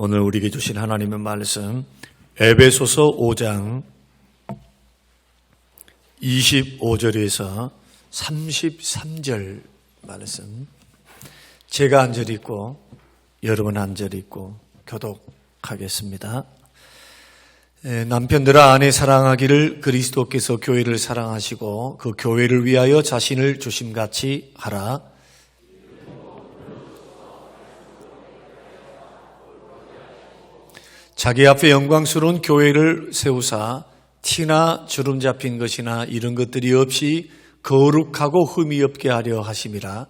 오늘 우리에게 주신 하나님의 말씀 에베소서 5장 25절에서 33절 말씀, 제가 한 절 읽고 여러분 한 절 읽고 교독하겠습니다. 남편들아 아내 사랑하기를 그리스도께서 교회를 사랑하시고 그 교회를 위하여 자신을 주심같이 하라. 자기 앞에 영광스러운 교회를 세우사 티나 주름 잡힌 것이나 이런 것들이 없이 거룩하고 흠이 없게 하려 하심이라.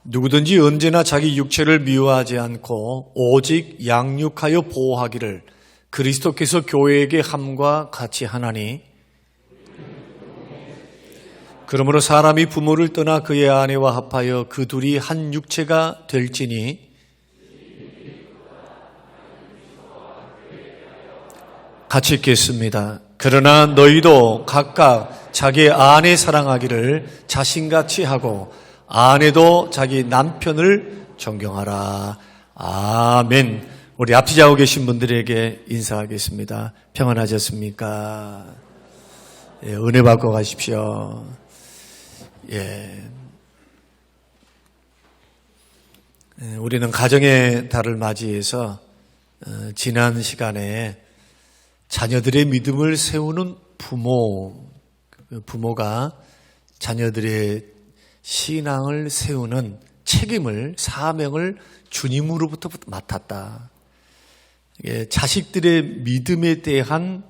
누구든지 언제나 자기 육체를 미워하지 않고 오직 양육하여 보호하기를 그리스도께서 교회에게 함과 같이 하나니, 그러므로 사람이 부모를 떠나 그의 아내와 합하여 그 둘이 한 육체가 될지니 같이 읽겠습니다. 그러나 너희도 각각 자기 아내 사랑하기를 자신같이 하고 아내도 자기 남편을 존경하라. 아멘. 우리 앞뒤 자고 계신 분들에게 인사하겠습니다. 평안하셨습니까? 은혜 받고 가십시오. 우리는 가정의 달을 맞이해서 지난 시간에 자녀들의 믿음을 세우는 부모가 자녀들의 신앙을 세우는 책임을, 사명을 주님으로부터 맡았다. 자식들의 믿음에 대한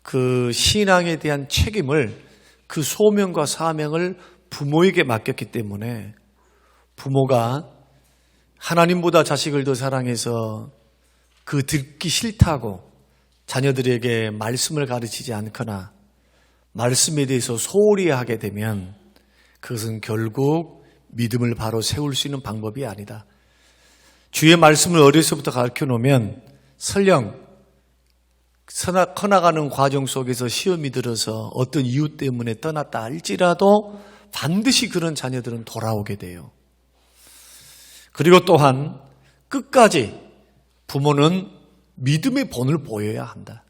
그 신앙에 대한 책임을, 그 소명과 사명을 부모에게 맡겼기 때문에 부모가 하나님보다 자식을 더 사랑해서 그 듣기 싫다고 자녀들에게 말씀을 가르치지 않거나 말씀에 대해서 소홀히 하게 되면 그것은 결국 믿음을 바로 세울 수 있는 방법이 아니다. 주의 말씀을 어려서부터 가르쳐 놓으면 설령 커나가는 과정 속에서 시험이 들어서 어떤 이유 때문에 떠났다 할지라도 반드시 그런 자녀들은 돌아오게 돼요. 그리고 또한 끝까지 부모는 믿음의 본을 보여야 한다.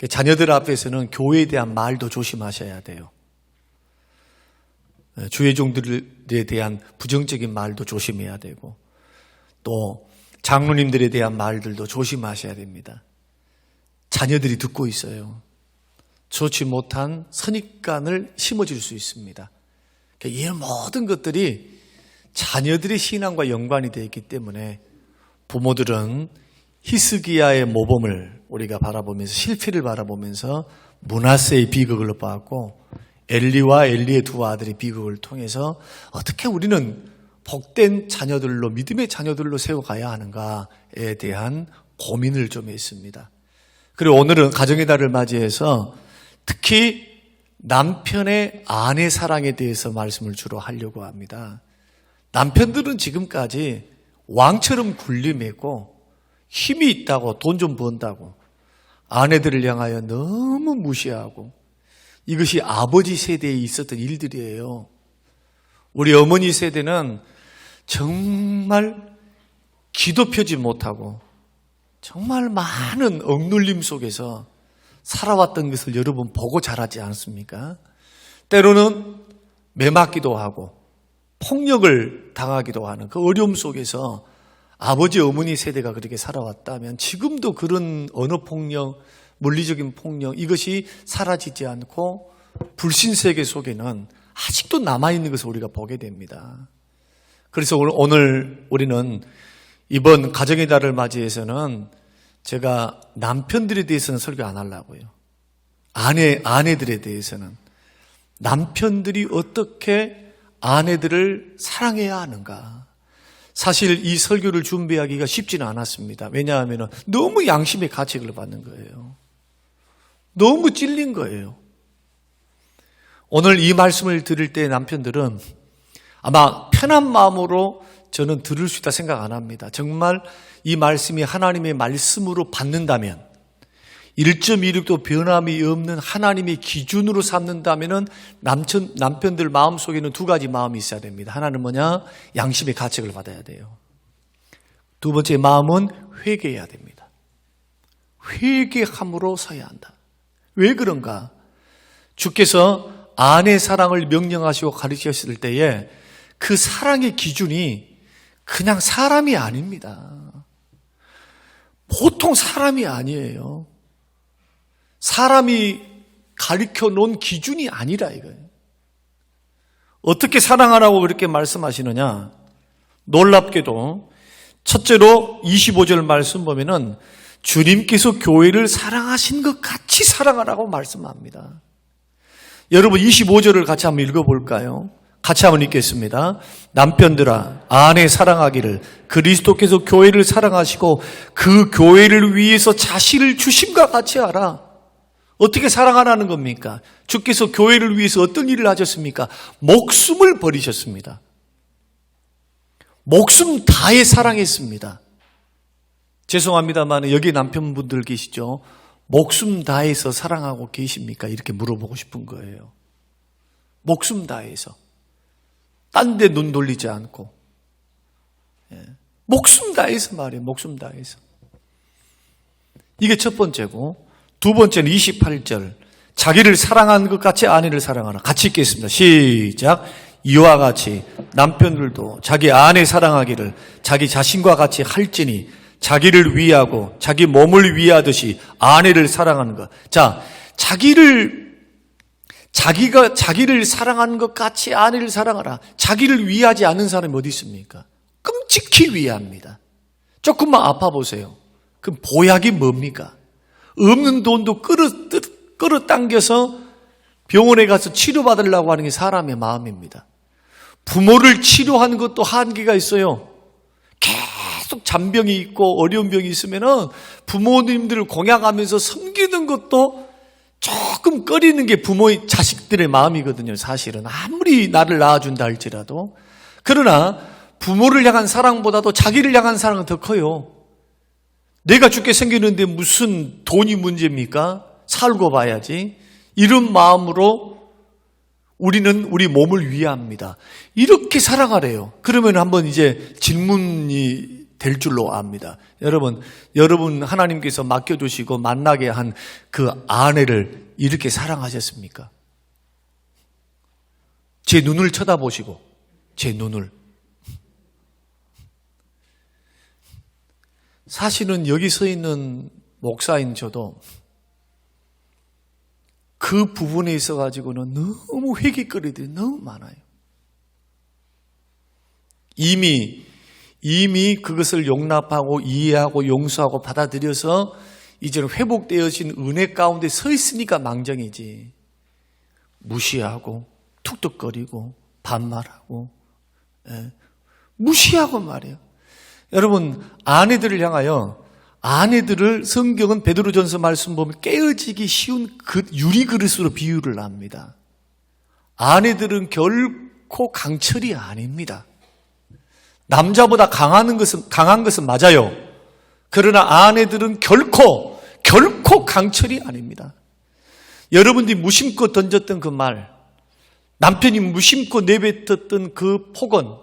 자녀들 앞에서는 교회에 대한 말도 조심하셔야 돼요. 주의 종들에 대한 부정적인 말도 조심해야 되고 또 장로님들에 대한 말들도 조심하셔야 됩니다. 자녀들이 듣고 있어요. 좋지 못한 선입관을 심어줄 수 있습니다. 이 모든 것들이 자녀들의 신앙과 연관이 되어 있기 때문에 부모들은 히스기야의 모범을 우리가 바라보면서, 실패를 바라보면서 므낫세의 비극을 봤고 엘리와 엘리의 두 아들의 비극을 통해서 어떻게 우리는 복된 자녀들로, 믿음의 자녀들로 세워가야 하는가에 대한 고민을 좀 했습니다. 그리고 오늘은 가정의 달을 맞이해서 특히 남편의 아내 사랑에 대해서 말씀을 주로 하려고 합니다. 남편들은 지금까지 왕처럼 군림했고 힘이 있다고, 돈 좀 번다고 아내들을 향하여 너무 무시하고, 이것이 아버지 세대에 있었던 일들이에요. 우리 어머니 세대는 정말 기도 펴지 못하고 정말 많은 억눌림 속에서 살아왔던 것을 여러분 보고 자라지 않습니까? 때로는 매맞기도 하고 폭력을 당하기도 하는 그 어려움 속에서 아버지 어머니 세대가 그렇게 살아왔다면 지금도 그런 언어폭력, 물리적인 폭력, 이것이 사라지지 않고 불신세계 속에는 아직도 남아있는 것을 우리가 보게 됩니다. 그래서 오늘 우리는 이번 가정의 달을 맞이해서는 제가 남편들에 대해서는 설교 안 하려고요. 아내들에 대해서는 남편들이 어떻게 아내들을 사랑해야 하는가. 사실 이 설교를 준비하기가 쉽지는 않았습니다. 왜냐하면 너무 양심의 가책을 받는 거예요. 너무 찔린 거예요. 오늘 이 말씀을 들을 때 남편들은 아마 편한 마음으로 저는 들을 수 있다 생각 안 합니다. 정말 이 말씀이 하나님의 말씀으로 받는다면, 1.16도 변함이 없는 하나님의 기준으로 삼는다면은 남편들 마음속에는 두 가지 마음이 있어야 됩니다. 하나는 뭐냐? 양심의 가책을 받아야 돼요. 두 번째 마음은 회개해야 됩니다. 회개함으로 서야 한다. 왜 그런가? 주께서 아내 사랑을 명령하시고 가르치셨을 때에 그 사랑의 기준이 그냥 사람이 아닙니다. 보통 사람이 아니에요. 사람이 가르쳐 놓은 기준이 아니라 이거예요. 어떻게 사랑하라고 그렇게 말씀하시느냐? 놀랍게도 첫째로 25절 말씀 보면은 주님께서 교회를 사랑하신 것 같이 사랑하라고 말씀합니다. 여러분 25절을 같이 한번 읽어볼까요? 같이 한번 읽겠습니다. 남편들아 아내 사랑하기를 그리스도께서 교회를 사랑하시고 그 교회를 위해서 자신을 주심과 같이 하라. 어떻게 사랑하라는 겁니까? 주께서 교회를 위해서 어떤 일을 하셨습니까? 목숨을 버리셨습니다. 목숨 다해 사랑했습니다. 죄송합니다만 여기 남편분들 계시죠? 목숨 다해서 사랑하고 계십니까? 이렇게 물어보고 싶은 거예요. 목숨 다해서. 딴 데 눈 돌리지 않고. 목숨 다해서 말이에요. 목숨 다해서. 이게 첫 번째고, 두 번째는 28절. 자기를 사랑하는 것 같이 아내를 사랑하라. 같이 읽겠습니다. 시작. 이와 같이 남편들도 자기 아내 사랑하기를 자기 자신과 같이 할지니 자기를 위하고 자기 몸을 위하듯이 아내를 사랑하는 것. 자, 자기를 사랑하는 것 같이 아내를 사랑하라. 자기를 위하지 않는 사람이 어디 있습니까? 끔찍히 위합니다. 조금만 아파 보세요. 그럼 보약이 뭡니까? 없는 돈도 끌어당겨서 병원에 가서 치료받으려고 하는 게 사람의 마음입니다. 부모를 치료하는 것도 한계가 있어요. 계속 잔병이 있고 어려운 병이 있으면은 부모님들을 공양하면서 섬기는 것도 조금 꺼리는 게 부모의 자식들의 마음이거든요. 사실은 아무리 나를 낳아준다 할지라도. 그러나 부모를 향한 사랑보다도 자기를 향한 사랑은 더 커요. 내가 죽게 생겼는데 무슨 돈이 문제입니까? 살고 봐야지. 이런 마음으로 우리는 우리 몸을 위합니다. 이렇게 사랑하래요. 그러면 한번 이제 질문이 될 줄로 압니다. 여러분 하나님께서 맡겨주시고 만나게 한 그 아내를 이렇게 사랑하셨습니까? 제 눈을 쳐다보시고, 제 눈을. 사실은 여기 서 있는 목사인 저도 그 부분에 있어가지고는 너무 회개거리들이 너무 많아요. 이미 그것을 용납하고 이해하고 용서하고 받아들여서 이제는 회복되어진 은혜 가운데 서 있으니까 망정이지. 무시하고 툭툭거리고 반말하고 무시하고 말이에요. 여러분 아내들을 향하여 아내들을 성경은 베드로전서 말씀 보면 깨어지기 쉬운 유리그릇으로 비유를 합니다. 아내들은 결코 강철이 아닙니다. 남자보다 강한 것은 맞아요. 그러나 아내들은 결코 강철이 아닙니다. 여러분들이 무심코 던졌던 그 말, 남편이 무심코 내뱉었던 그 폭언,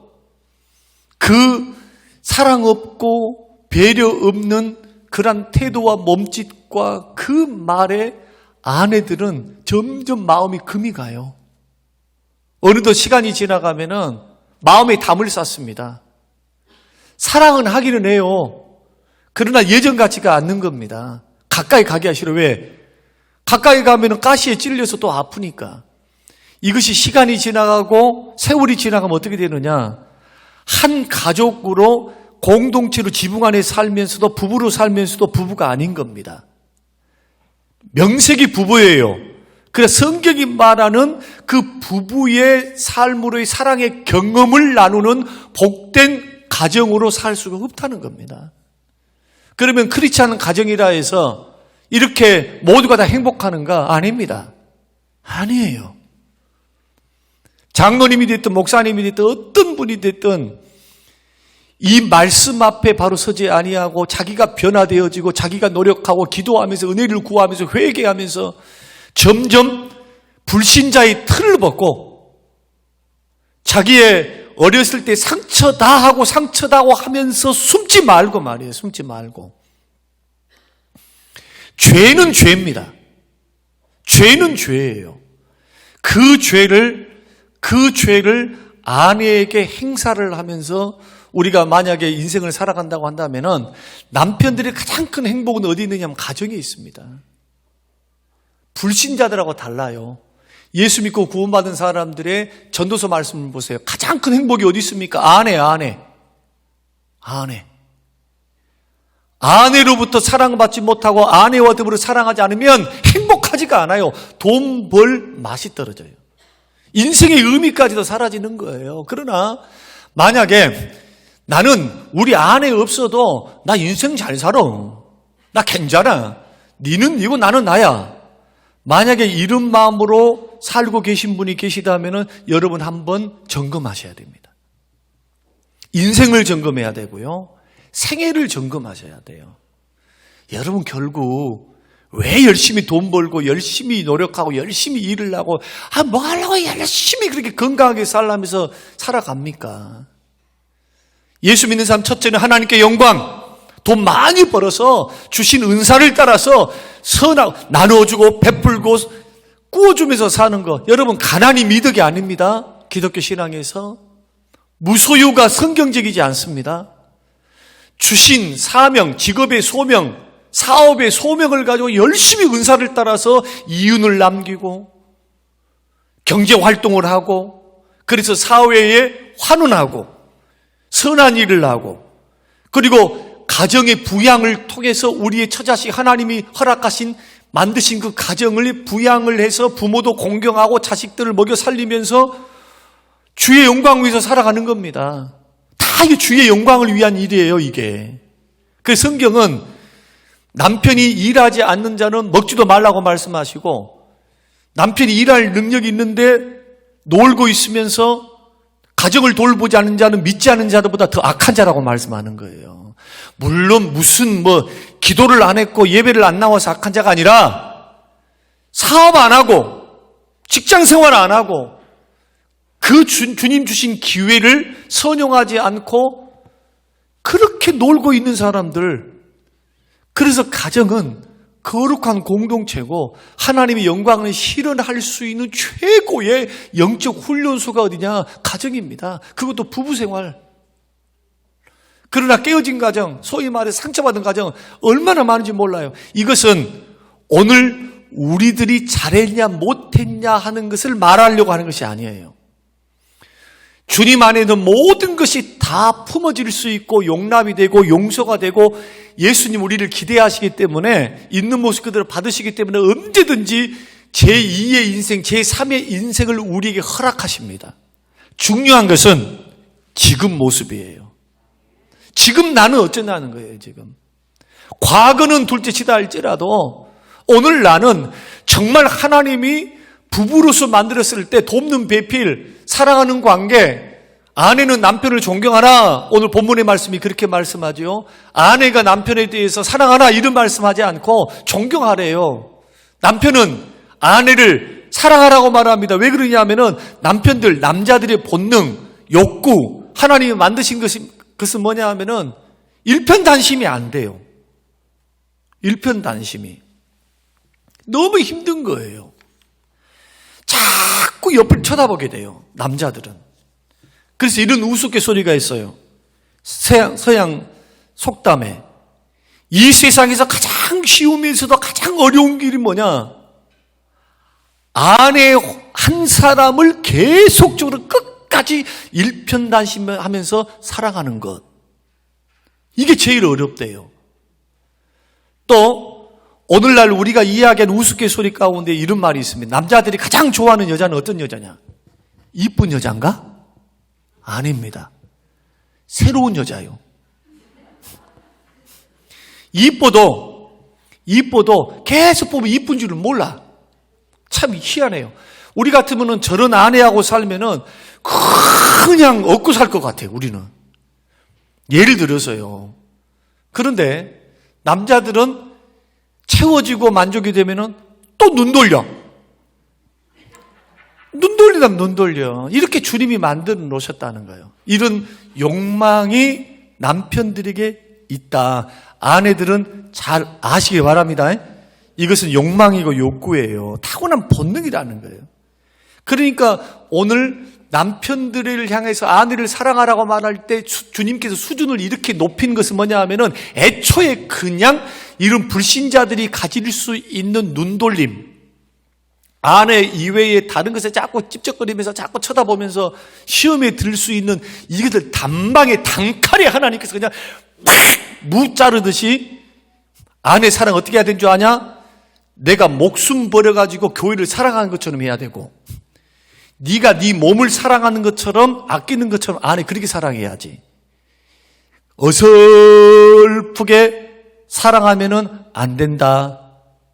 그 사랑 없고 배려 없는 그런 태도와 몸짓과 그 말에 아내들은 점점 마음이 금이 가요. 어느덧 시간이 지나가면은 마음에 담을 쌓습니다. 사랑은 하기는 해요. 그러나 예전 같지가 않는 겁니다. 가까이 가기가 싫어. 왜? 가까이 가면은 가시에 찔려서 또 아프니까. 이것이 시간이 지나가고 세월이 지나가면 어떻게 되느냐? 한 가족으로 공동체로 지붕 안에 살면서도 부부로 살면서도 부부가 아닌 겁니다. 명색이 부부예요. 그래서 성경이 말하는 그 부부의 삶으로의 사랑의 경험을 나누는 복된 가정으로 살 수가 없다는 겁니다. 그러면 크리스찬 가정이라 해서 이렇게 모두가 다 행복하는가? 아닙니다. 아니에요. 장로님이 됐든 목사님이 됐든 어떤 분이 됐든 이 말씀 앞에 바로 서지 아니하고 자기가 변화되어지고 자기가 노력하고 기도하면서 은혜를 구하면서 회개하면서 점점 불신자의 틀을 벗고 자기의 어렸을 때 상처다 하고 하면서 숨지 말고 말이에요. 숨지 말고. 죄는 죄입니다. 죄는 죄예요. 그 죄를 아내에게 행사를 하면서 우리가 만약에 인생을 살아간다고 한다면은 남편들의 가장 큰 행복은 어디 있느냐면 가정에 있습니다. 불신자들하고 달라요. 예수 믿고 구원받은 사람들의 전도서 말씀을 보세요. 가장 큰 행복이 어디 있습니까? 아내로부터 사랑받지 못하고 아내와 더불어 사랑하지 않으면 행복하지가 않아요. 돈 벌 맛이 떨어져요. 인생의 의미까지도 사라지는 거예요. 그러나 만약에 나는 우리 아내 없어도 나 인생 잘 살아. 나 괜찮아. 니는 니고 나는 나야. 만약에 이런 마음으로 살고 계신 분이 계시다면 여러분 한번 점검하셔야 됩니다. 인생을 점검해야 되고요. 생애를 점검하셔야 돼요. 여러분 결국 왜 열심히 돈 벌고 열심히 노력하고 열심히 일을 하고 뭐 하려고 열심히 그렇게 건강하게 살라면서 살아갑니까? 예수 믿는 사람 첫째는 하나님께 영광, 돈 많이 벌어서 주신 은사를 따라서 선하고 나눠주고 베풀고 꾸어주면서 사는 거. 여러분 가난이 미덕이 아닙니다. 기독교 신앙에서 무소유가 성경적이지 않습니다. 주신 사명, 직업의 소명, 사업의 소명을 가지고 열심히 은사를 따라서 이윤을 남기고 경제활동을 하고 그래서 사회에 환원하고 선한 일을 하고 그리고 가정의 부양을 통해서 우리의 처자식 하나님이 허락하신 만드신 그 가정을 부양을 해서 부모도 공경하고 자식들을 먹여 살리면서 주의 영광을 위해서 살아가는 겁니다. 다 이게 주의 영광을 위한 일이에요, 이게. 그래서 성경은 남편이 일하지 않는 자는 먹지도 말라고 말씀하시고 남편이 일할 능력이 있는데 놀고 있으면서 가정을 돌보지 않는 자는 믿지 않는 자들보다 더 악한 자라고 말씀하는 거예요. 물론 무슨 기도를 안 했고 예배를 안 나와서 악한 자가 아니라 사업 안 하고 직장 생활 안 하고 그 주님 주신 기회를 선용하지 않고 그렇게 놀고 있는 사람들. 그래서 가정은 거룩한 공동체고 하나님의 영광을 실현할 수 있는 최고의 영적 훈련소가 어디냐? 가정입니다. 그것도 부부생활. 그러나 깨어진 가정, 소위 말해 상처받은 가정 얼마나 많은지 몰라요. 이것은 오늘 우리들이 잘했냐 못했냐 하는 것을 말하려고 하는 것이 아니에요. 주님 안에는 모든 것이 다 품어질 수 있고 용납이 되고 용서가 되고 예수님 우리를 기대하시기 때문에 있는 모습 그대로 받으시기 때문에 언제든지 제2의 인생, 제3의 인생을 우리에게 허락하십니다. 중요한 것은 지금 모습이에요. 지금 나는 어쩌냐는 거예요, 지금. 과거는 둘째치다 할지라도 오늘 나는 정말 하나님이 부부로서 만들었을 때 돕는 배필, 사랑하는 관계, 아내는 남편을 존경하라. 오늘 본문의 말씀이 그렇게 말씀하죠. 아내가 남편에 대해서 사랑하라 이런 말씀하지 않고 존경하래요. 남편은 아내를 사랑하라고 말합니다. 왜 그러냐면은 남편들, 남자들의 본능, 욕구, 하나님이 만드신 것은 뭐냐 하면은 일편단심이 안 돼요. 일편단심이. 너무 힘든 거예요. 자꾸 옆을 쳐다보게 돼요. 남자들은. 그래서 이런 우스갯소리가 있어요. 서양 속담에 이 세상에서 가장 쉬우면서도 가장 어려운 길이 뭐냐? 아내 한 사람을 계속적으로 끝까지 일편단심하면서 사랑하는 것. 이게 제일 어렵대요. 또 오늘날 우리가 이야기하는 우스갯소리 가운데 이런 말이 있습니다. 남자들이 가장 좋아하는 여자는 어떤 여자냐? 이쁜 여자인가? 아닙니다. 새로운 여자요. 이뻐도 계속 보면 이쁜 줄은 몰라. 참 희한해요. 우리 같으면은 저런 아내하고 살면은 그냥 얻고 살 것 같아요, 우리는. 예를 들어서요. 그런데 남자들은 채워지고 만족이 되면은 또 눈 돌려. 눈 돌려. 이렇게 주님이 만들어 놓으셨다는 거예요. 이런 욕망이 남편들에게 있다. 아내들은 잘 아시기 바랍니다. 이것은 욕망이고 욕구예요. 타고난 본능이라는 거예요. 그러니까 오늘 남편들을 향해서 아내를 사랑하라고 말할 때 주님께서 수준을 이렇게 높인 것은 뭐냐 하면은 애초에 그냥 이런 불신자들이 가질 수 있는 눈돌림, 아내 이외에 다른 것에 자꾸 찝쩍거리면서 자꾸 쳐다보면서 시험에 들 수 있는 이것들 단방에 단칼에 하나님께서 그냥 무 자르듯이 아내 사랑 어떻게 해야 되는 줄 아냐? 내가 목숨 버려가지고 교회를 사랑하는 것처럼 해야 되고, 네가 네 몸을 사랑하는 것처럼 아끼는 것처럼 아내 그렇게 사랑해야지. 어설프게 사랑하면은 안 된다.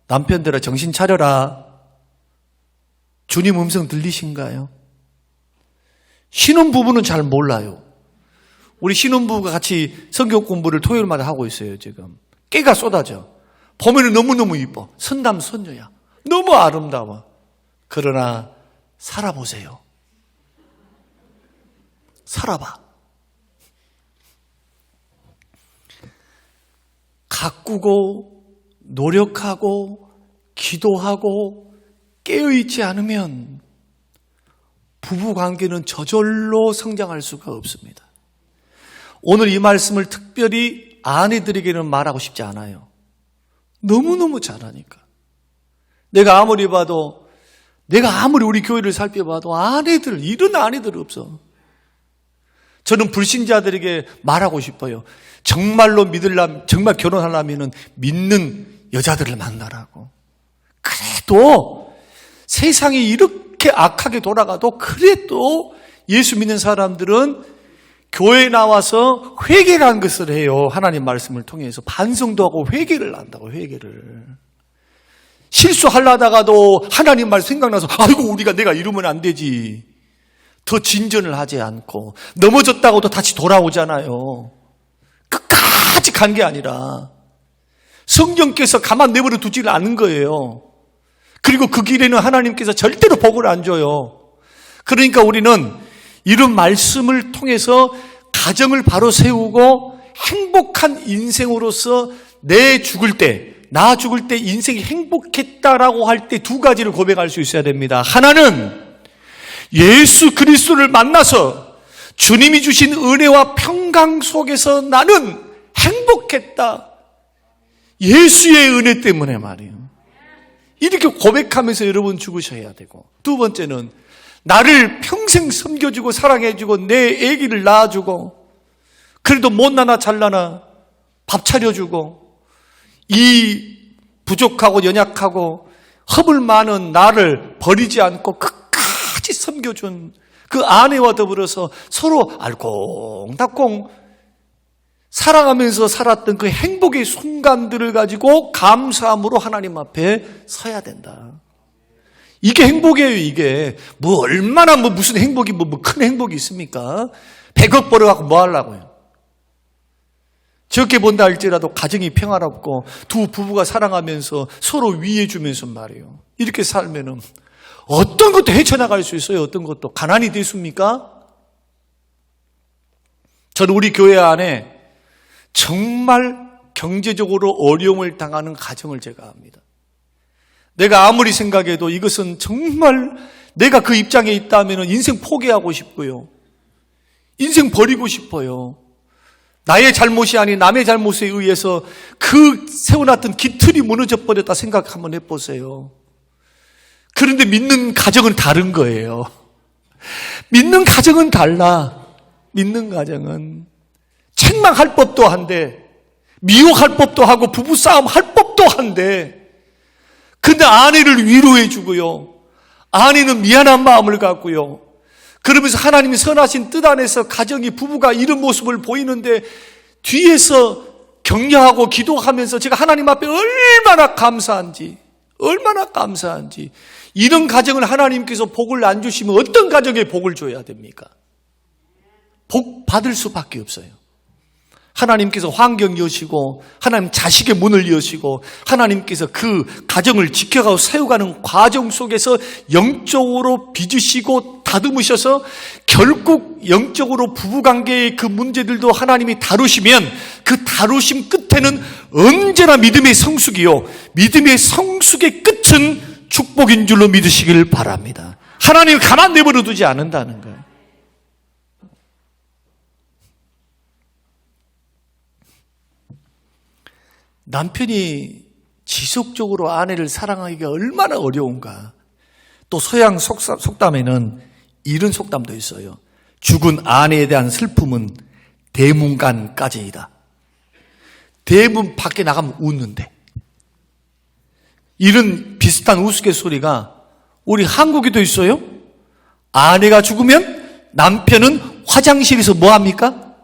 남편들아 정신 차려라. 주님 음성 들리신가요? 신혼부부는 잘 몰라요. 우리 신혼부부가 같이 성경 공부를 토요일마다 하고 있어요. 지금 깨가 쏟아져. 보면은 너무너무 이뻐. 선남선녀야. 너무 아름다워. 그러나 살아보세요. 살아봐. 가꾸고 노력하고 기도하고 깨어있지 않으면 부부관계는 저절로 성장할 수가 없습니다. 오늘 이 말씀을 특별히 아내들에게는 말하고 싶지 않아요. 너무너무 잘하니까. 내가 아무리 우리 교회를 살펴봐도 이런 아내들 없어. 저는 불신자들에게 말하고 싶어요. 정말로 정말 결혼하려면 믿는 여자들을 만나라고. 그래도 세상이 이렇게 악하게 돌아가도 그래도 예수 믿는 사람들은 교회에 나와서 회개라는 것을 해요. 하나님 말씀을 통해서 반성도 하고 회개를 한다고. 회개를. 실수하려다가도 하나님 말 생각나서 아이고 내가 이러면 안 되지. 더 진전을 하지 않고 넘어졌다고도 다시 돌아오잖아요. 끝까지 간 게 아니라 성령께서 가만 내버려 두지를 않는 거예요. 그리고 그 길에는 하나님께서 절대로 복을 안 줘요. 그러니까 우리는 이런 말씀을 통해서 가정을 바로 세우고 행복한 인생으로서 나 죽을 때 인생이 행복했다라고 할 때 두 가지를 고백할 수 있어야 됩니다. 하나는 예수 그리스도를 만나서 주님이 주신 은혜와 평강 속에서 나는 행복했다. 예수의 은혜 때문에 말이에요. 이렇게 고백하면서 여러분 죽으셔야 되고, 두 번째는 나를 평생 섬겨주고 사랑해주고 내 아기를 낳아주고 그래도 못나나 잘나나 밥 차려주고 이 부족하고 연약하고 허물 많은 나를 버리지 않고 끝까지 섬겨준 그 아내와 더불어서 서로 알콩달콩 사랑하면서 살았던 그 행복의 순간들을 가지고 감사함으로 하나님 앞에 서야 된다. 이게 행복이에요. 이게 얼마나 무슨 행복이 큰 행복이 있습니까? 100억 벌어갖고 뭐 하려고요? 적게 본다 할지라도 가정이 평화롭고 두 부부가 사랑하면서 서로 위해주면서 말이에요. 이렇게 살면은 어떤 것도 헤쳐나갈 수 있어요. 어떤 것도. 가난이 됐습니까? 저는 우리 교회 안에 정말 경제적으로 어려움을 당하는 가정을 제가 압니다. 내가 아무리 생각해도 이것은 정말 내가 그 입장에 있다면 인생 포기하고 싶고요. 인생 버리고 싶어요. 나의 잘못이 아닌 남의 잘못에 의해서 그 세워놨던 기틀이 무너져 버렸다 생각 한번 해보세요. 그런데 믿는 가정은 다른 거예요. 믿는 가정은 달라. 믿는 가정은 책망할 법도 한데, 미혹할 법도 하고, 부부싸움 할 법도 한데, 근데 아내를 위로해 주고요. 아내는 미안한 마음을 갖고요. 그러면서 하나님이 선하신 뜻 안에서 가정이 부부가 이런 모습을 보이는데 뒤에서 격려하고 기도하면서 제가 하나님 앞에 얼마나 감사한지 이런 가정을 하나님께서 복을 안 주시면 어떤 가정에 복을 줘야 됩니까? 복 받을 수밖에 없어요. 하나님께서 환경 여시고 하나님 자식의 문을 여시고 하나님께서 그 가정을 지켜가고 세워가는 과정 속에서 영적으로 빚으시고 다듬으셔서 결국 영적으로 부부관계의 그 문제들도 하나님이 다루시면 그 다루심 끝에는 언제나 믿음의 성숙이요, 믿음의 성숙의 끝은 축복인 줄로 믿으시길 바랍니다. 하나님을 가만 내버려 두지 않는다는 거예요. 남편이 지속적으로 아내를 사랑하기가 얼마나 어려운가. 또 서양 속담에는 이런 속담도 있어요. 죽은 아내에 대한 슬픔은 대문간까지이다. 대문 밖에 나가면 웃는데. 이런 비슷한 우스갯소리가 우리 한국에도 있어요. 아내가 죽으면 남편은 화장실에서 뭐 합니까?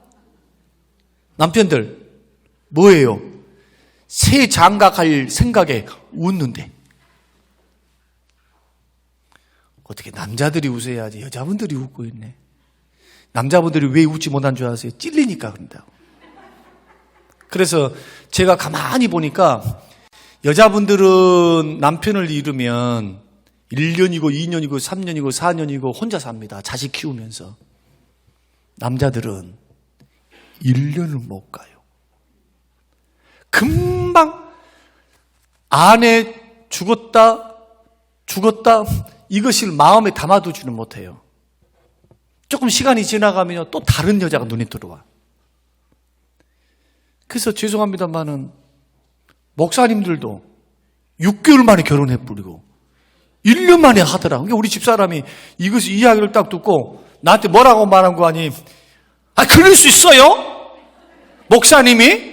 남편들 뭐예요? 새 장가갈 생각에 웃는데. 어떻게 남자들이 웃어야지 여자분들이 웃고 있네. 남자분들이 왜 웃지 못한 줄 아세요? 찔리니까 그런다고. 그래서 제가 가만히 보니까 여자분들은 남편을 잃으면 1년이고 2년이고 3년이고 4년이고 혼자 삽니다. 자식 키우면서. 남자들은 1년을 못 가요. 금방 아내 죽었다 이것을 마음에 담아두지는 못해요. 조금 시간이 지나가면 또 다른 여자가 눈에 들어와. 그래서 죄송합니다만은 목사님들도 6개월 만에 결혼해버리고 1년 만에 하더라. 그러니까 우리 집사람이 이것을 이야기를 딱 듣고 나한테 뭐라고 말한 거 아니? 아, 그럴 수 있어요? 목사님이?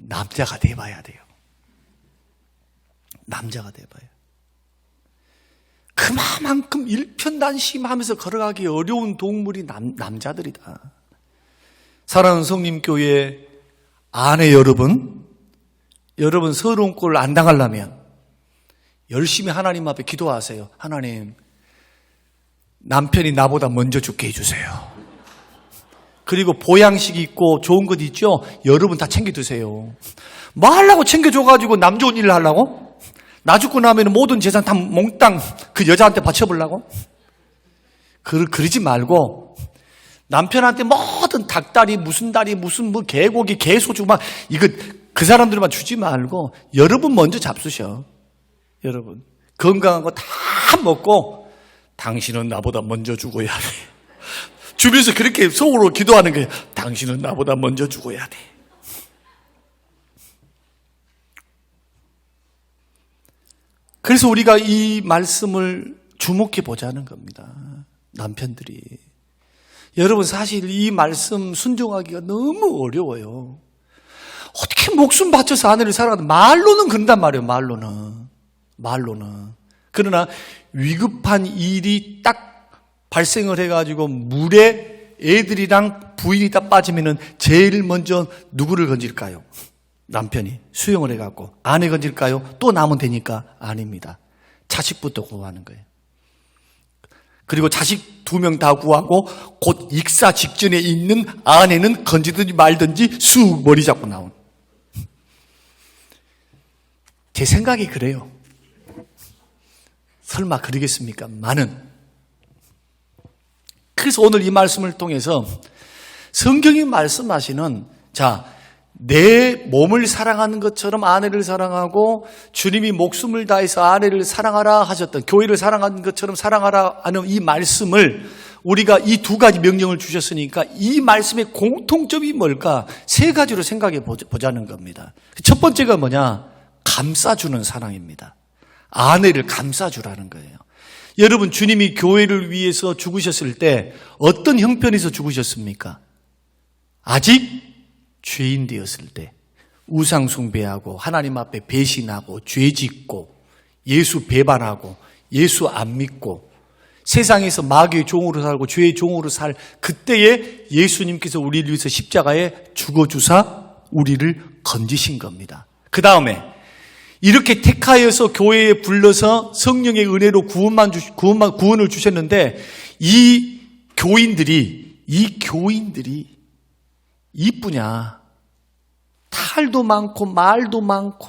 남자가 돼봐야 돼요. 남자가 돼봐야. 그만큼 일편단심하면서 걸어가기 어려운 동물이 남자들이다. 사랑하는 성림교회 아내 여러분 서러운 꼴을 안 당하려면 열심히 하나님 앞에 기도하세요. 하나님, 남편이 나보다 먼저 죽게 해주세요. 그리고 보양식 있고 좋은 것 있죠? 여러분 다 챙겨 드세요. 뭐 하려고 챙겨줘가지고 남 좋은 일을 하려고? 나 죽고 나면 모든 재산 다 몽땅 그 여자한테 바쳐보려고? 그러지 말고 남편한테 모든 닭다리 무슨 다리 무슨 뭐 개고기 개소주 막 이거 그 사람들만 주지 말고 여러분 먼저 잡수셔. 여러분 건강한 거 다 먹고 당신은 나보다 먼저 죽어야 돼. 주변에서 그렇게 속으로 기도하는 거예요. 당신은 나보다 먼저 죽어야 돼. 그래서 우리가 이 말씀을 주목해 보자는 겁니다. 남편들이. 여러분 사실 이 말씀 순종하기가 너무 어려워요. 어떻게 목숨 바쳐서 아내를 사랑하는 말로는 그런단 말이에요. 말로는. 그러나 위급한 일이 딱 발생을 해가지고 물에 애들이랑 부인이 다 빠지면은 제일 먼저 누구를 건질까요? 남편이 수영을 해갖고 아내 건질까요? 또 나면 되니까 아닙니다. 자식부터 구하는 거예요. 그리고 자식 2명 다 구하고 곧 익사 직전에 있는 아내는 건지든지 말든지 쑥 머리 잡고 나온. 제 생각이 그래요. 설마 그러겠습니까? 그래서 오늘 이 말씀을 통해서 성경이 말씀하시는 내 몸을 사랑하는 것처럼 아내를 사랑하고 주님이 목숨을 다해서 아내를 사랑하라 하셨던 교회를 사랑하는 것처럼 사랑하라 하는 이 말씀을 우리가 이 2가지 명령을 주셨으니까 이 말씀의 공통점이 뭘까? 3가지로 생각해 보자는 겁니다. 첫 번째가 뭐냐? 감싸주는 사랑입니다. 아내를 감싸주라는 거예요. 여러분 주님이 교회를 위해서 죽으셨을 때 어떤 형편에서 죽으셨습니까? 아직 죄인 되었을 때 우상 숭배하고 하나님 앞에 배신하고 죄 짓고 예수 배반하고 예수 안 믿고 세상에서 마귀의 종으로 살고 죄의 종으로 살 그때에 예수님께서 우리를 위해서 십자가에 죽어주사 우리를 건지신 겁니다. 그 다음에 이렇게 택하여서 교회에 불러서 성령의 은혜로 구원을 주셨는데 이 교인들이 이쁘냐? 탈도 많고 말도 많고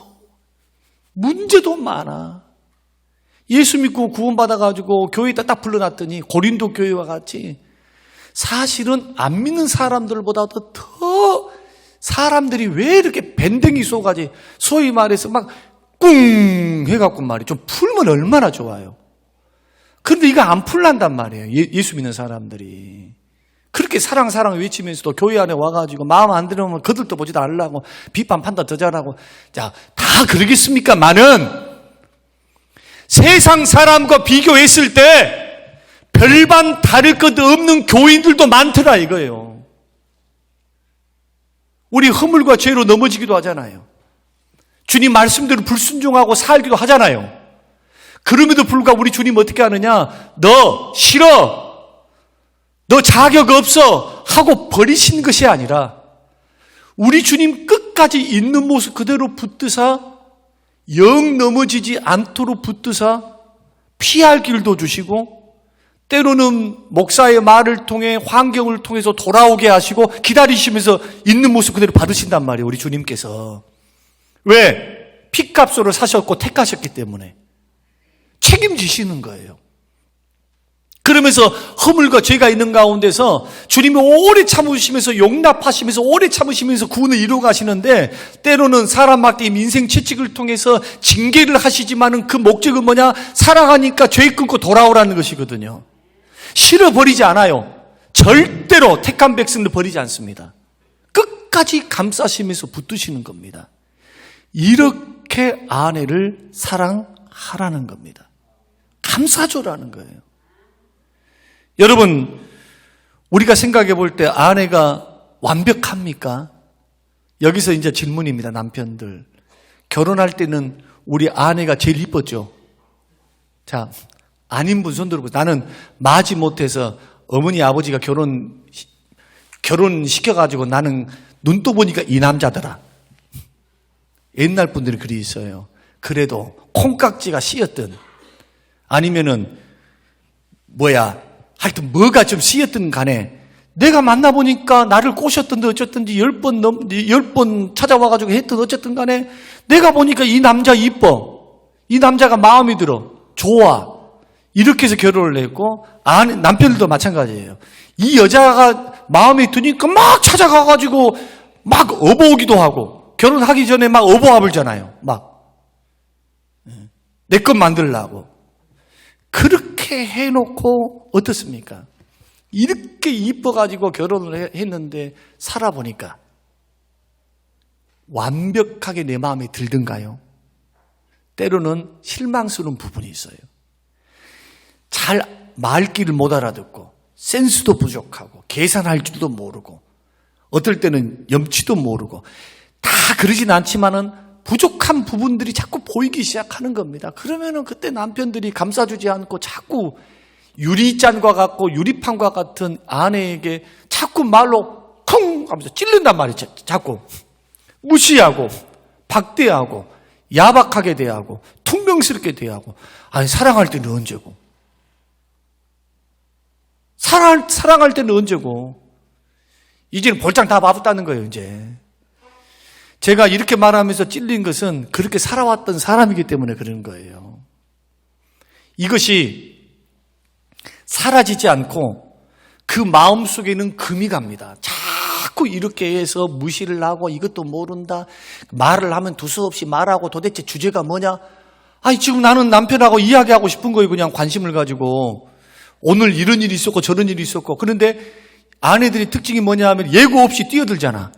문제도 많아. 예수 믿고 구원받아가지고 교회에다 딱 불러놨더니 고린도 교회와 같이 사실은 안 믿는 사람들보다도 더 사람들이 왜 이렇게 밴댕이 쏘가지 소위 말해서 막 꿍 해갖고 말이에요. 좀 풀면 얼마나 좋아요. 그런데 이거 안 풀란단 말이에요. 예수 믿는 사람들이. 그렇게 사랑 외치면서도 교회 안에 와가지고 마음 안 들으면 거들떠 보지도 않으려고 비판 판단 더 잘하고. 자, 다 그러겠습니까만은 세상 사람과 비교했을 때 별반 다를 것 없는 교인들도 많더라 이거예요. 우리 허물과 죄로 넘어지기도 하잖아요. 주님 말씀대로 불순종하고 살기도 하잖아요. 그럼에도 불구하고 우리 주님 어떻게 하느냐? 너 싫어, 너 자격 없어 하고 버리신 것이 아니라 우리 주님 끝까지 있는 모습 그대로 붙드사 영 넘어지지 않도록 붙드사 피할 길도 주시고 때로는 목사의 말을 통해 환경을 통해서 돌아오게 하시고 기다리시면서 있는 모습 그대로 받으신단 말이에요. 우리 주님께서. 왜? 피값으로 사셨고 택하셨기 때문에 책임지시는 거예요. 그러면서 허물과 죄가 있는 가운데서 주님이 오래 참으시면서 용납하시면서 오래 참으시면서 구원을 이루어 가시는데 때로는 사람한테 인생 채찍을 통해서 징계를 하시지만은 그 목적은 뭐냐? 사랑하니까 죄 끊고 돌아오라는 것이거든요. 싫어버리지 않아요. 절대로 택한 백성을 버리지 않습니다. 끝까지 감싸시면서 붙드시는 겁니다. 이렇게 아내를 사랑하라는 겁니다. 감싸줘라는 거예요. 여러분, 우리가 생각해 볼 때 아내가 완벽합니까? 여기서 이제 질문입니다. 남편들. 결혼할 때는 우리 아내가 제일 이뻤죠? 자, 아닌 분 손 들고. 나는 마지 못해서 어머니 아버지가 결혼시켜가지고 나는 눈 떠보니까 이 남자더라. 옛날 분들이 그리 있어요. 그래도 콩깍지가 씌었든 아니면은 하여튼 뭐가 좀 씌었든 간에 내가 만나보니까 나를 꼬셨든지 어쨌든지 10번 찾아와가지고 했든 어쨌든 간에 내가 보니까 이 남자 이뻐. 이 남자가 마음이 들어. 좋아. 이렇게 해서 결혼을 했고 남편들도 마찬가지예요. 이 여자가 마음에 드니까 막 찾아가가지고 막 업어오기도 하고 결혼하기 전에 막 업어와불잖아요. 내 것 만들려고. 그렇게 해놓고 어떻습니까? 이렇게 이뻐가지고 결혼을 했는데 살아보니까 완벽하게 내 마음에 들던가요? 때로는 실망스러운 부분이 있어요. 잘 말귀를 못 알아듣고 센스도 부족하고 계산할 줄도 모르고 어떨 때는 염치도 모르고 다 그러진 않지만은 부족한 부분들이 자꾸 보이기 시작하는 겁니다. 그러면은 그때 남편들이 감싸주지 않고 자꾸 유리잔과 같고 유리판과 같은 아내에게 자꾸 말로 쿵 하면서 찔른단 말이죠. 자꾸 무시하고 박대하고 야박하게 대하고 퉁명스럽게 대하고. 아니 사랑할 때는 언제고? 사랑할 때는 언제고? 이제는 볼장 다 봐봤다는 거예요. 이제 제가 이렇게 말하면서 찔린 것은 그렇게 살아왔던 사람이기 때문에 그런 거예요. 이것이 사라지지 않고 그 마음속에는 금이 갑니다. 자꾸 이렇게 해서 무시를 하고 이것도 모른다. 말을 하면 두서없이 말하고 도대체 주제가 뭐냐? 아니 지금 나는 남편하고 이야기하고 싶은 거예요. 그냥 관심을 가지고. 오늘 이런 일이 있었고 저런 일이 있었고. 그런데 아내들의 특징이 뭐냐 하면 예고 없이 뛰어들잖아.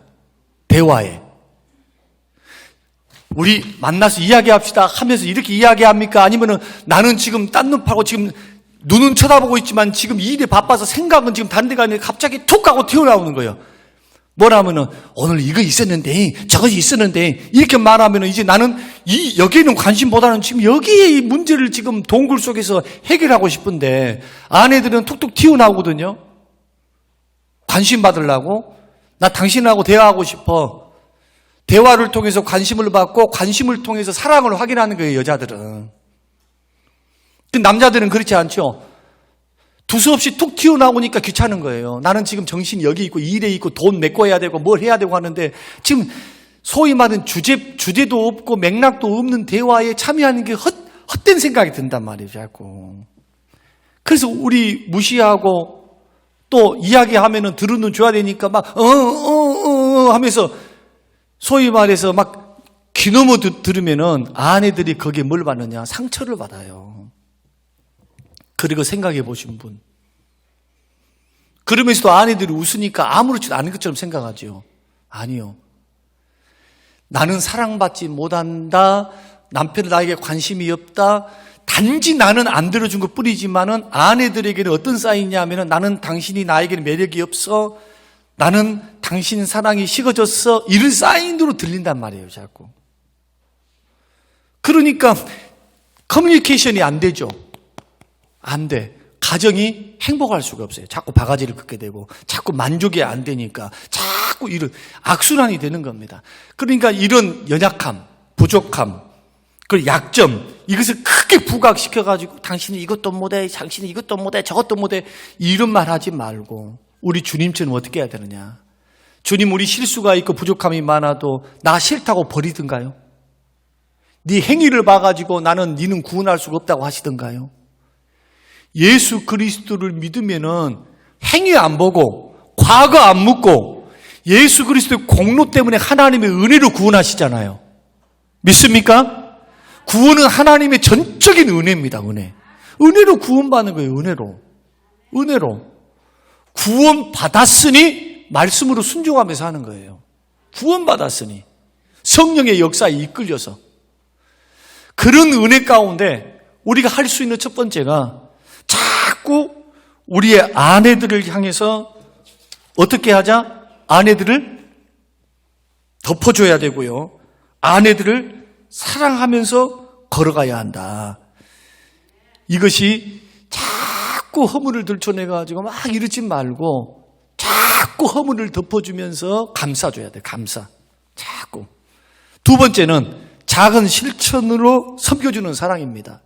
대화에. 우리 만나서 이야기합시다 하면서 이렇게 이야기합니까? 아니면은 나는 지금 딴 눈 파고 지금 눈은 쳐다보고 있지만 지금 이 일에 바빠서 생각은 지금 다른 데가 아니라 갑자기 툭 하고 튀어나오는 거예요. 뭐라면은 오늘 이거 있었는데 저것이 있었는데 이렇게 말하면은 이제 나는 여기에는 관심보다는 지금 여기에 이 문제를 지금 동굴 속에서 해결하고 싶은데 아내들은 툭툭 튀어나오거든요. 관심 받으려고. 나 당신하고 대화하고 싶어. 대화를 통해서 관심을 받고 관심을 통해서 사랑을 확인하는 거예요, 여자들은. 남자들은 그렇지 않죠. 두서없이 툭 튀어나오니까 귀찮은 거예요. 나는 지금 정신이 여기 있고 일에 있고 돈 메꿔야 되고 뭘 해야 되고 하는데 지금 소위 말하는 주제도 없고 맥락도 없는 대화에 참여하는 게 헛된 생각이 든단 말이에요, 자꾸. 그래서 우리 무시하고 또 이야기하면은 들으는 줘야 되니까 막 하면서 소위 말해서 막 귀넘어 들으면은 아내들이 거기에 뭘 받느냐? 상처를 받아요. 그리고 생각해 보신 분. 그러면서도 아내들이 웃으니까 아무렇지도 않은 것처럼 생각하죠. 아니요. 나는 사랑받지 못한다. 남편은 나에게 관심이 없다. 단지 나는 안 들어준 것 뿐이지만은 아내들에게는 어떤 사인이냐면은 나는 당신이 나에게는 매력이 없어. 나는 당신 사랑이 식어졌어. 이런 사인으로 들린단 말이에요, 자꾸. 그러니까 커뮤니케이션이 안 되죠. 안 돼. 가정이 행복할 수가 없어요. 자꾸 바가지를 긋게 되고 자꾸 만족이 안 되니까 자꾸 이런 악순환이 되는 겁니다. 그러니까 이런 연약함, 부족함, 그 약점 이것을 크게 부각시켜가지고 당신이 이것도 못해, 당신이 이것도 못해, 저것도 못해 이런 말 하지 말고 우리 주님처럼 어떻게 해야 되느냐. 주님 우리 실수가 있고 부족함이 많아도 나 싫다고 버리든가요? 네 행위를 봐가지고 나는 니는 구원할 수가 없다고 하시든가요? 예수 그리스도를 믿으면은 행위 안 보고 과거 안 묻고 예수 그리스도의 공로 때문에 하나님의 은혜로 구원하시잖아요. 믿습니까? 구원은 하나님의 전적인 은혜입니다. 은혜로 구원받는 거예요. 은혜로 구원 받았으니 말씀으로 순종하면서 하는 거예요. 구원 받았으니 성령의 역사에 이끌려서 그런 은혜 가운데 우리가 할 수 있는 첫 번째가 자꾸 우리의 아내들을 향해서 어떻게 하자? 아내들을 덮어줘야 되고요. 아내들을 사랑하면서 걸어가야 한다. 이것이 자꾸 허물을 들춰내가지고 막 이러지 말고 자꾸 허물을 덮어주면서 감싸줘야 돼. 자꾸. 두 번째는 작은 실천으로 섬겨주는 사랑입니다.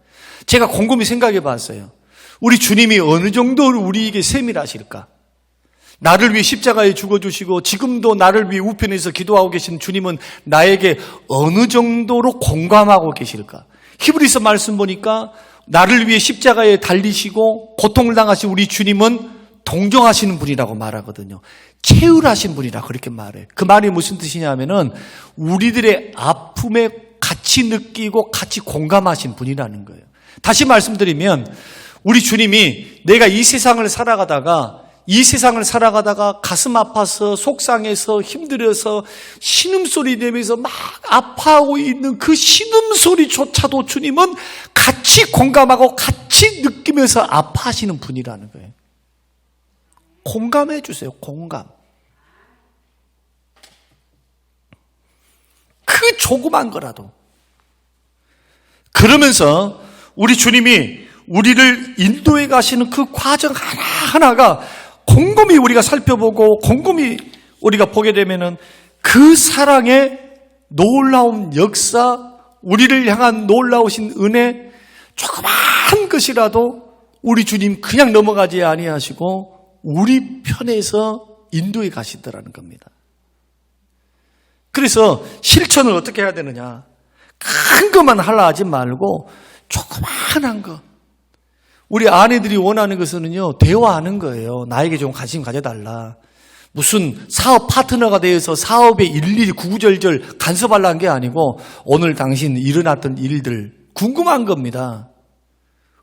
제가 곰곰이 생각해 봤어요. 우리 주님이 어느 정도로 우리에게 세밀하실까? 나를 위해 십자가에 죽어주시고 지금도 나를 위해 우편에서 기도하고 계신 주님은 나에게 어느 정도로 공감하고 계실까? 히브리서 말씀 보니까 나를 위해 십자가에 달리시고 고통을 당하신 우리 주님은 동정하시는 분이라고 말하거든요. 체휼하신 분이라 그렇게 말해요. 그 말이 무슨 뜻이냐면은 우리들의 아픔에 같이 느끼고 같이 공감하신 분이라는 거예요. 다시 말씀드리면 우리 주님이 내가 이 세상을 살아가다가 가슴 아파서 속상해서 힘들어서 신음소리 내면서 막 아파하고 있는 그 신음소리조차도 주님은 같이 공감하고 같이 느끼면서 아파하시는 분이라는 거예요. 공감해 주세요. 공감. 그 조그만 거라도. 그러면서 우리 주님이 우리를 인도해 가시는 그 과정 하나하나가 곰곰이 우리가 살펴보고 곰곰이 우리가 보게 되면은 그 사랑의 놀라운 역사, 우리를 향한 놀라우신 은혜, 조그만 것이라도 우리 주님 그냥 넘어가지 아니하시고 우리 편에서 인도해 가시더라는 겁니다. 그래서 실천을 어떻게 해야 되느냐? 큰 것만 하려 하지 말고 조그만한 것. 우리 아내들이 원하는 것은요, 대화하는 거예요. 나에게 좀 관심 가져달라. 무슨 사업 파트너가 되어서 사업에 일일이 구구절절 간섭하려는 게 아니고 오늘 당신 일어났던 일들 궁금한 겁니다.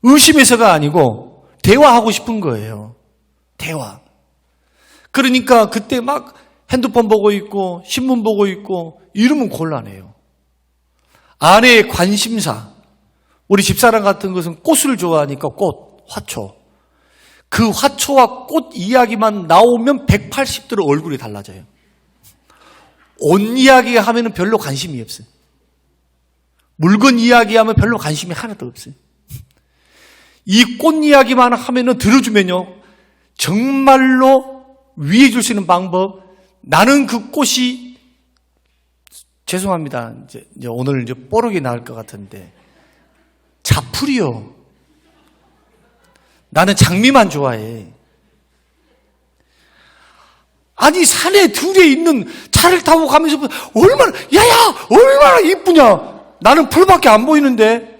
의심해서가 아니고 대화하고 싶은 거예요. 대화. 그러니까 그때 막 핸드폰 보고 있고 신문 보고 있고 이러면 곤란해요. 아내의 관심사. 우리 집사람 같은 것은 꽃을 좋아하니까 꽃, 화초. 그 화초와 꽃 이야기만 나오면 180도로 얼굴이 달라져요. 옷 이야기 하면 별로 관심이 없어요. 물건 이야기하면 별로 관심이 하나도 없어요. 이 꽃 이야기만 하면 들어주면요. 정말로 위해 줄 수 있는 방법. 나는 그 꽃이 죄송합니다. 이제 오늘 뽀록이 나올 것 같은데. 자풀이요. 나는 장미만 좋아해. 아니, 산에 들에 있는 차를 타고 가면서 얼마나 이쁘냐. 나는 풀밖에 안 보이는데.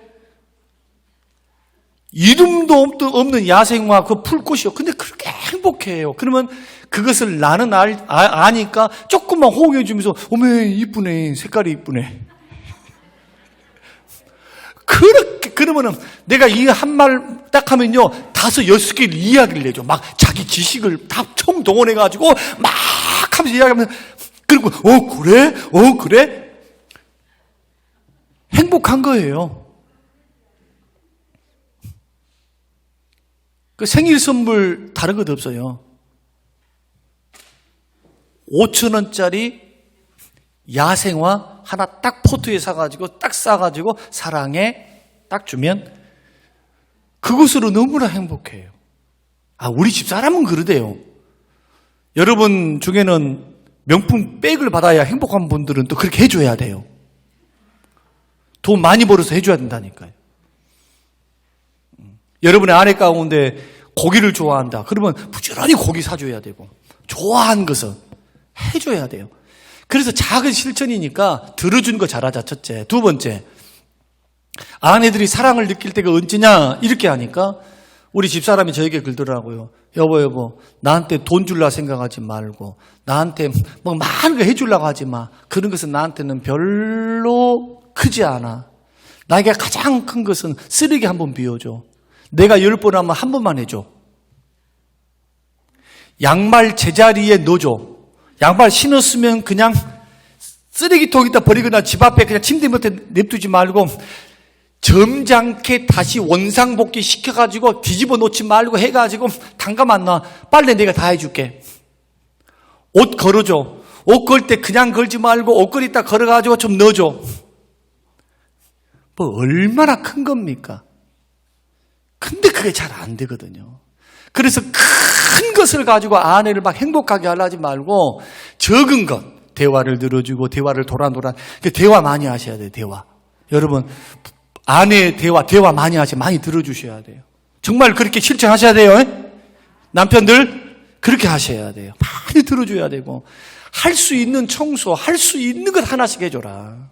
이름도 없는 야생화 그 풀꽃이요. 근데 그렇게 행복해요. 그러면 그것을 나는 아니까 조금만 호응해 주면서 어메 이쁘네. 색깔이 이쁘네. 그러면은 내가 이 한 말 딱 하면요 5, 6개를 이야기를 해줘. 막 자기 지식을 다 총동원해가지고 막 하면서 이야기하면 그리고 그래? 행복한 거예요. 그 생일 선물 다른 것 없어요. 5,000원짜리 야생화 하나 딱 포트에 사가지고 딱 싸가지고 사랑해 딱 주면 그것으로 너무나 행복해요. 우리 집 사람은 그러대요. 여러분 중에는 명품 백을 받아야 행복한 분들은 또 그렇게 해줘야 돼요. 돈 많이 벌어서 해줘야 된다니까요. 여러분의 아내 가운데 고기를 좋아한다. 그러면 부지런히 고기 사줘야 되고 좋아하는 것은 해줘야 돼요. 그래서 작은 실천이니까 들어주는 거 잘하자. 첫째. 두 번째, 아내들이 사랑을 느낄 때가 언제냐 이렇게 하니까 우리 집사람이 저에게 그러더라고요. 여보 나한테 돈 줄라 생각하지 말고 나한테 뭐 많은 거 해주려고 하지 마. 그런 것은 나한테는 별로 크지 않아. 나에게 가장 큰 것은 쓰레기 한 번 비워줘. 내가 10번 하면 한 번만 해줘. 양말 제자리에 넣어줘. 양말 신었으면 그냥 쓰레기통에다 버리거나 집 앞에 그냥 침대 밑에 냅두지 말고 점잖게 다시 원상복귀 시켜가지고 뒤집어 놓지 말고 해가지고 당가만 놔. 빨래 내가 다 해줄게. 옷 걸어줘. 옷 걸 때 그냥 걸지 말고 옷 걸이다 걸어가지고 좀 넣어줘. 뭐 얼마나 큰 겁니까? 근데 그게 잘 안 되거든요. 그래서 큰 것을 가지고 아내를 막 행복하게 하려지 말고 적은 것, 대화를 들어주고 대화를 도란 대화 많이 하셔야 돼요. 대화. 여러분 아내의 대화 많이 하셔야 많이 들어주셔야 돼요. 정말 그렇게 실천하셔야 돼요. 남편들 그렇게 하셔야 돼요. 많이 들어줘야 되고 할 수 있는 청소, 할 수 있는 것 하나씩 해줘라.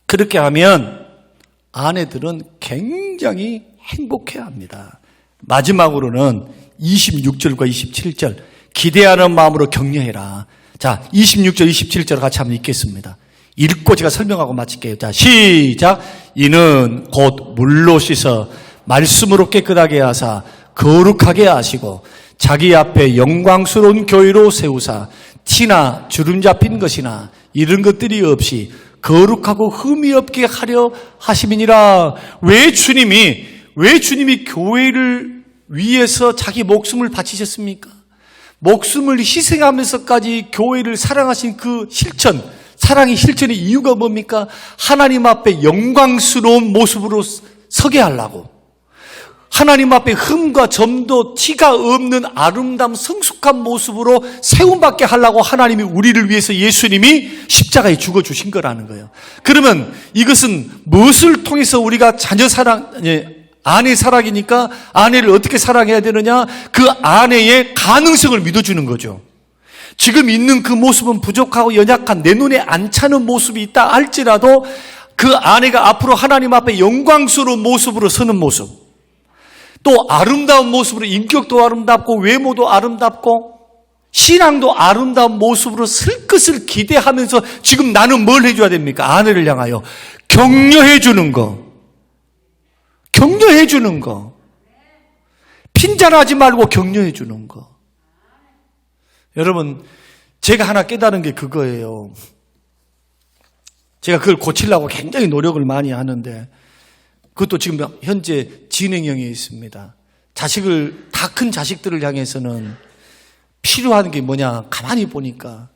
그렇게 하면 아내들은 굉장히 행복해합니다. 마지막으로는 26절과 27절 기대하는 마음으로 격려해라. 자, 26절 27절 같이 한번 읽겠습니다. 읽고 제가 설명하고 마칠게요. 자, 시작. 이는 곧 물로 씻어 말씀으로 깨끗하게 하사 거룩하게 하시고 자기 앞에 영광스러운 교회로 세우사 티나 주름 잡힌 것이나 이런 것들이 없이 거룩하고 흠이 없게 하려 하심이니라. 왜 주님이 교회를 위해서 자기 목숨을 바치셨습니까? 목숨을 희생하면서까지 교회를 사랑하신 그 실천, 사랑의 실천의 이유가 뭡니까? 하나님 앞에 영광스러운 모습으로 서게 하려고. 하나님 앞에 흠과 점도 티가 없는 아름다운 성숙한 모습으로 세움받게 하려고 하나님이 우리를 위해서 예수님이 십자가에 죽어주신 거라는 거예요. 그러면 이것은 무엇을 통해서 우리가 아내 사랑이니까 아내를 어떻게 사랑해야 되느냐? 그 아내의 가능성을 믿어주는 거죠. 지금 있는 그 모습은 부족하고 연약한 내 눈에 안 차는 모습이 있다 할지라도 그 아내가 앞으로 하나님 앞에 영광스러운 모습으로 서는 모습, 또 아름다운 모습으로 인격도 아름답고 외모도 아름답고 신앙도 아름다운 모습으로 설 것을 기대하면서 지금 나는 뭘 해줘야 됩니까? 아내를 향하여 격려해 주는 거. 격려해 주는 거. 핀잔하지 말고 격려해 주는 거. 여러분, 제가 하나 깨달은 게 그거예요. 제가 그걸 고치려고 굉장히 노력을 많이 하는데 그것도 지금 현재 진행형에 있습니다. 다 큰 자식들을 향해서는 필요한 게 뭐냐? 가만히 보니까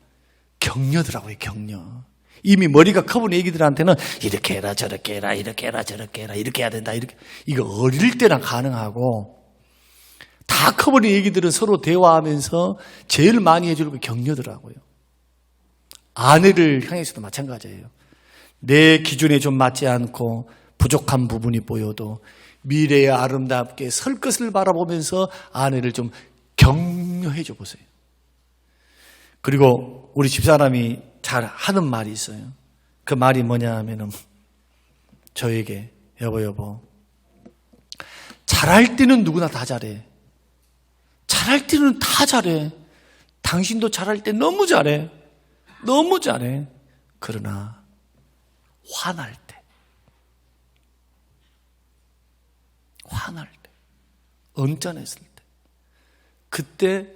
격려더라고요, 격려. 이미 머리가 커본 애기들한테는 이렇게 해라, 저렇게 해라, 이렇게 해라, 저렇게 해라, 이렇게 해야 된다, 이렇게. 이거 어릴 때나 가능하고, 다 커버린 애기들은 서로 대화하면서 제일 많이 해주는 게 격려더라고요. 아내를 향해서도 마찬가지예요. 내 기준에 좀 맞지 않고 부족한 부분이 보여도 미래에 아름답게 설 것을 바라보면서 아내를 좀 격려해 줘 보세요. 그리고 우리 집사람이 잘 하는 말이 있어요. 그 말이 뭐냐 하면은 저에게 여보 잘할 때는 누구나 다 잘해. 잘할 때는 다 잘해. 당신도 잘할 때 너무 잘해. 너무 잘해. 그러나 화날 때, 언짢았을 때, 그때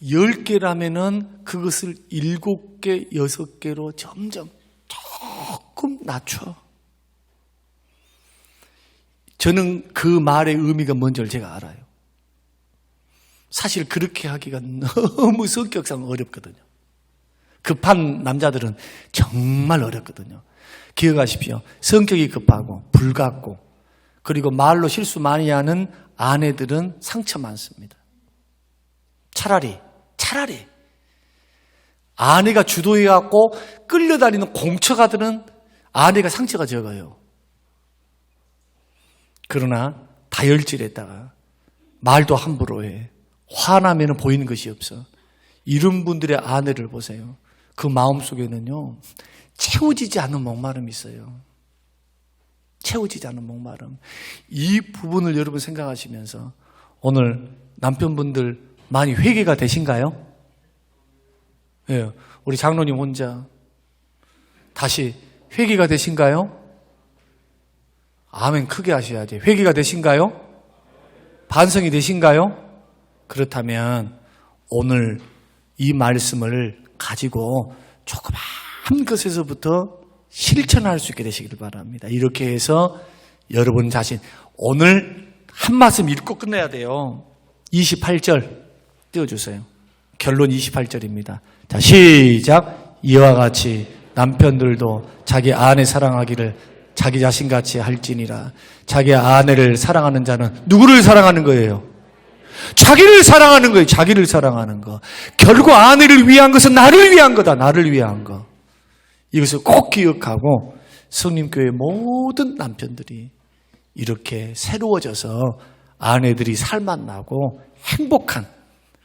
10개라면은 그것을 7개, 6개로 점점 조금 낮춰. 저는 그 말의 의미가 뭔지를 제가 알아요. 사실 그렇게 하기가 너무 성격상 어렵거든요. 급한 남자들은 정말 어렵거든요. 기억하십시오. 성격이 급하고 불같고 그리고 말로 실수 많이 하는 아내들은 상처 많습니다. 차라리 아내가 주도해갖고 끌려다니는 공처가들은 아내가 상처가 적어요. 그러나 다혈질에다가 말도 함부로 해. 화나면 보이는 것이 없어. 이런 분들의 아내를 보세요. 그 마음속에는요, 채워지지 않는 목마름이 있어요. 채워지지 않는 목마름. 이 부분을 여러분 생각하시면서 오늘 남편분들 많이 회개가 되신가요? 예, 우리 장로님 혼자 다시 회개가 되신가요? 아멘 크게 하셔야지. 회개가 되신가요? 반성이 되신가요? 그렇다면 오늘 이 말씀을 가지고 조그만 것에서부터 실천할 수 있게 되시길 바랍니다. 이렇게 해서 여러분 자신 오늘 한 말씀 읽고 끝내야 돼요. 28절 띄워주세요. 결론 28절입니다. 자, 시작. 이와 같이 남편들도 자기 아내 사랑하기를 자기 자신같이 할지니라. 자기 아내를 사랑하는 자는 누구를 사랑하는 거예요? 자기를 사랑하는 거예요. 자기를 사랑하는 거. 결국 아내를 위한 것은 나를 위한 거다. 나를 위한 거. 이것을 꼭 기억하고 성림교회 모든 남편들이 이렇게 새로워져서 아내들이 살맛나고 행복한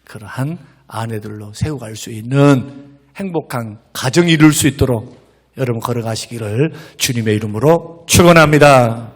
그러한 아내들로 세워갈 수 있는 행복한 가정이 이룰 수 있도록 여러분 걸어가시기를 주님의 이름으로 축원합니다.